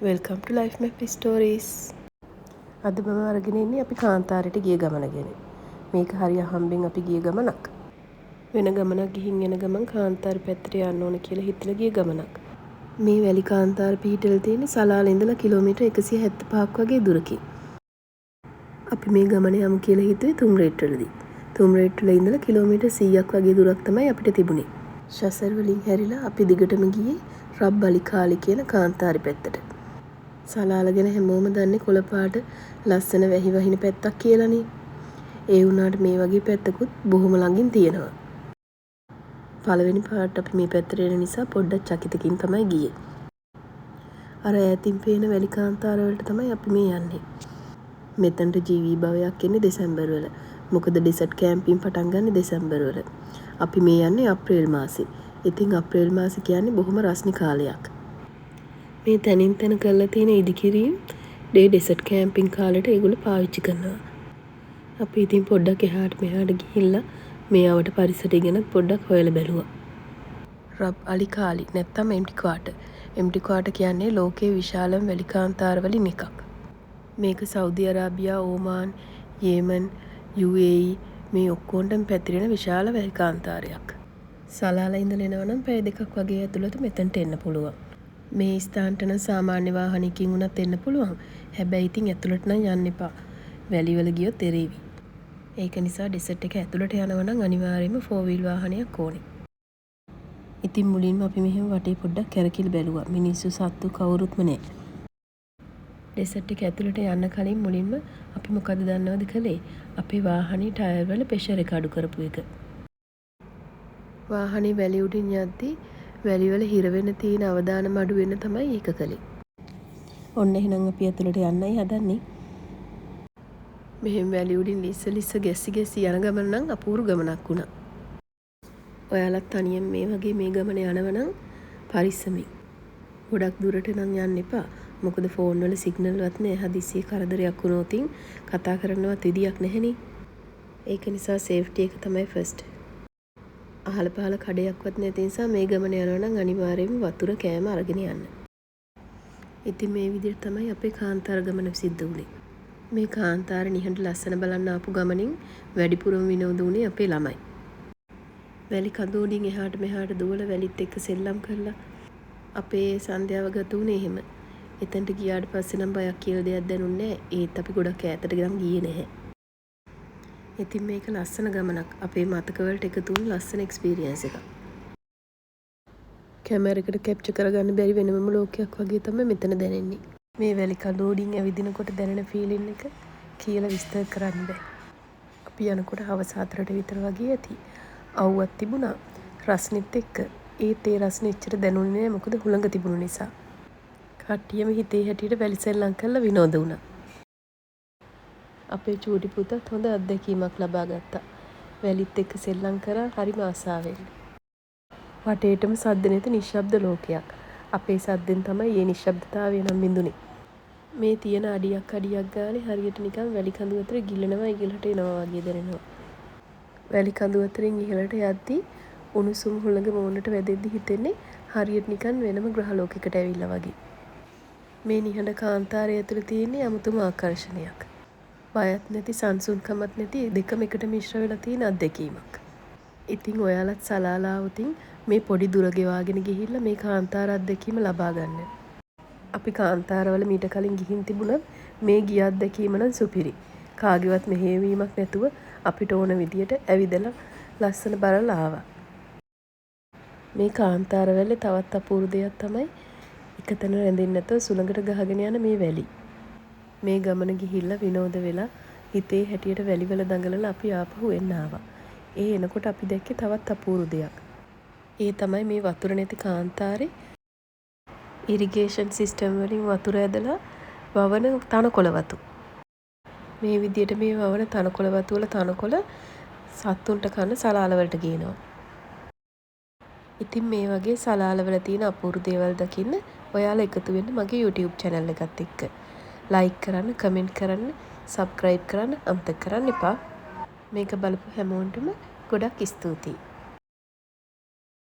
Welcome ටු life map stories. අද මම අරගෙන ඉන්නේ අපි කාන්තාරයට ගිය ගමන ගැන. මේක හරිය අහම්බෙන් අපි ගිය ගමනක්. වෙන ගමනක් ගිහින් එන ගමන් කාන්තාර පැත්තට යන්න ඕන කියලා හිතලා ගිය ගමනක්. මේ වැලි කාන්තාර පිහිටලා තියෙන්නේ සලාල ඉඳලා කිලෝමීටර් 175ක් වගේ දුරකින්. අපි මේ ගමන යමු කියලා හිතුවේ තුම්රේට්ටලදී. තුම්රේට්ටල ඉඳලා කිලෝමීටර් 100ක් වගේ දුරක් තමයි අපිට තිබුණේ. ශසර් වලින් හැරිලා අපි දිගටම ගියේ රබ් අලි කාලි කියන කාන්තාරේ පැත්තට. සලාල ගැන හැමෝම දන්නේ කොළ පාට ලස්සන වැහි වහින පැත්තක් කියලානේ. ඒ වුණාට මේ වගේ පැත්තකුත් බොහොම ළඟින් තියෙනවා. පළවෙනි පාට අපි මේ පැත්තට එන නිසා පොඩ්ඩක් චකිතකින් තමයි ගියේ. අර ඈතින් පේන වැලි කාන්තාර වලට තමයි අපි මේ යන්නේ. මෙතනට ජීවී භවයක් එන්නේ දෙසැම්බර් වල. මොකද ඩෙසර්ට් කැම්පින් පටන් ගන්න දෙසැම්බර් වල. අපි මේ යන්නේ අප්‍රේල් මාසේ. ඉතින් අප්‍රේල් මාසේ කියන්නේ බොහොම රස්නි කාලයක්. මේ තනින් තන කරලා තියෙන ඉදිකිරීම් ඩෙසර්ට් කැම්පින් කාලෙට ඒගොල්ලෝ පාවිච්චි කරනවා. අපි ඉතින් පොඩ්ඩක් එහාට මෙහාට ගිහිල්ලා මේ අවට පරිසරය ගැන පොඩ්ඩක් හොයලා බැලුවා. රබ් අලි කාලි නැත්තම් එම්ටි ක්වාටර්. එම්ටි ක්වාටර් කියන්නේ ලෝකයේ විශාලම වැලි කාන්තාර වලින් එකක්. මේක සෞදි අරාබියා, ඕමාන්, යේමන්, UAE මේ ඔක්කොටම පැතිරෙන විශාල වැලි කාන්තාරයක්. සලාලා ඉඳලා එනවා නම් පැය දෙකක් වගේ ඇතුළත මෙතනට එන්න පුළුවන්. මේ ස්ථානට නම් සාමාන්‍ය වාහනයකින් වුණත් එන්න පුළුවන්. හැබැයි ඉතින් ඇතුළට නම් යන්න එපා. වැලිවල ගියොත් එරෙවි. ඒක නිසා ඩෙසර්ට් එක ඇතුළට යනවා නම් අනිවාර්යයෙන්ම 4 wheel වාහනයක් ඕනේ. ඉතින් මුලින්ම අපි මෙහෙම වටේ පොඩ්ඩක් කැරකිලි බැලුවා. මිනිස්සු සත්තු කවුරුත්ම නැහැ. ඩෙසර්ට් එක ඇතුළට යන්න කලින් මුලින්ම අපි මොකද දන්නවද කළේ? අපේ වාහනේ ටයර් වල ප්‍රෙෂර් එක අඩු කරපු එක. වාහනේ වැලි උඩින් යද්දී වැලිවල හිර වෙන තියෙන අවදානම අඩු වෙන තමයි ඒක කළේ. ඔන්න එහෙනම් අපි ඇතුළට යන්නයි හදන්නේ. මෙහෙම වැලි උඩින් ලිස්ස ගැස්සි යන ගමන නම් අපූර්ව ගමනක් වුණා. ඔයාලත් තනියෙන් මේ වගේ මේ ගමන යනවා නම් පරිස්සමින්. ගොඩක් දුරට නම් යන්න එපා. මොකද ෆෝන් වල සිග්නල් වත් නැහැ. හදිස්සියේ කරදරයක් වුණොත් කතා කරන්නවත් විදියක් නැහෙනේ. ඒක නිසා සේෆ්ටි එක තමයි ෆස්ට්. අහල පහල කඩයක්වත් නැති නිසා මේ ගමන යනවා නම් අනිවාර්යයෙන්ම වතුර කෑම අරගෙන යන්න. ඉතින් මේ විදිහට තමයි අපේ කාන්තාර ගමන සිද්ධ වුණේ. මේ කාන්තාර නිහඬ ලස්සන බලන්න ආපු ගමනින් වැඩිපුරම විනෝද වුණේ අපේ ළමයි. වැලි කඳු උඩින් එහාට මෙහාට දුවලා වැලිත් එක්ක සෙල්ලම් කරලා අපේ සන්ධ්‍යාව ගත වුණේ එහෙම. එතනට ගියාට පස්සේ නම් බයක් කියලා දෙයක් දැනුන්නේ නැහැ. ඒත් අපි ගොඩක් ඈතට ගියන් ගියේ නැහැ. ඉතින් මේක ලස්සන ගමනක්. අපේ මතක වලට එකතු වුණු ලස්සන එක්ස්පීරියන්ස් එකක්. කැමරාවකට කැප්චර් කරගන්න බැරි වෙනමම ලෝකයක් වගේ තමයි මෙතන දැනෙන්නේ. මේ වැලි කඳු උඩින් ඇවිදිනකොට දැනෙන ෆීලින් එක කියලා විස්තර කරන්න බෑ. අපි යනකොට හවස 4ට විතර වගේ ඇති. අවුවක් තිබුණා රස්නෙත් එක්ක. ඒත් ඒ රස්නේ එච්චර දැනුනේ නෑ මොකද හුළඟ තිබුණු නිසා. කට්ටියම හිතේ හැටියට වැලි සෙල්ලම් කරලා විනෝද වුණා. අපේ චූටි පුතත් හොඳ අත්දැකීමක් ලබා ගත්තා. වැලිත් එක්ක සෙල්ලම් කරා හරිම ආසාවෙන්. වටේටම සද්ද නැති නිශ්ශබ්ද ලෝකයක්. අපේ සද්දෙන් තමයි මේ නිශ්ශබ්දතාවය නම් බින්දුනේ. මේ තියෙන අඩියක් ගානේ හරියට නිකන් වැලි කඳු අතර ගිලෙනවා ඉහළට එනවා වගේ දැනෙනවා. වැලි කඳු අතරින් ඉහළට යද්දී උණුසුම් හුළඟ මූණට වැදෙද්දි හිතෙන්නේ හරියට නිකන් වෙනම ග්‍රහ ලෝකයකට ඇවිල්ලා වගේ. මේ නිහඬ කාන්තාරය ඇතුළේ තියෙන අමුතුම ආකර්ෂණයක්. බයත් නැති සංසුන්කමත් නැති දෙකම එකට මිශ්‍ර වෙලා තියෙන අත්දැකීමක්. ඉතින් ඔයාලත් සලාලාවතින් මේ පොඩි දුර ගෙවාගෙන ගිහිල්ලා මේ කාන්තාර අත්දැකීම ලබා ගන්න. අපි කාන්තාරවල මීට කලින් ගිහින් තිබුණත් මේ ගිය අත්දැකීම නම් සුපිරි. කාගේවත් මෙහෙයවීමක් නැතුව අපිට ඕන විදියට ඇවිදලා ලස්සන බලලා ආවා. මේ කාන්තාරවල තවත් අපූර්ව දෙයක් තමයි එකතැන රැඳෙන්නේ නැතුව සුළඟට ගහගෙන යන මේ වැලි. මේ ගමන ගිහිල්ලා විනෝද වෙලා හිතේ හැටියට වැලිවල දඟලලා අපි ආපහු එන්න ආවා. ඒ එනකොට අපි දැක්කේ තවත් අපූර්ව දෙයක්. ඒ තමයි මේ වතුර නැති කාන්තාරේ ඉරිගේෂන් සිස්ටම් වලින් වතුර ඇදලා වවන තනකොළ වතු. මේ විදියට මේ වවන තනකොළ වතු වල තනකොළ සත්තුන්ට කන සලාල වලට ගේනවා. ඉතින් මේ වගේ සලාල වල තියෙන අපූර්ව දේවල් දකින්න ඔයාලා එකතු වෙන්න මගේ YouTube channel එකත් එක්ක. like කරන්න, comment කරන්න, subscribe කරන්න අමතක කරන්න එපා. මේක බලපු හැමෝටම ගොඩක් ස්තුතියි.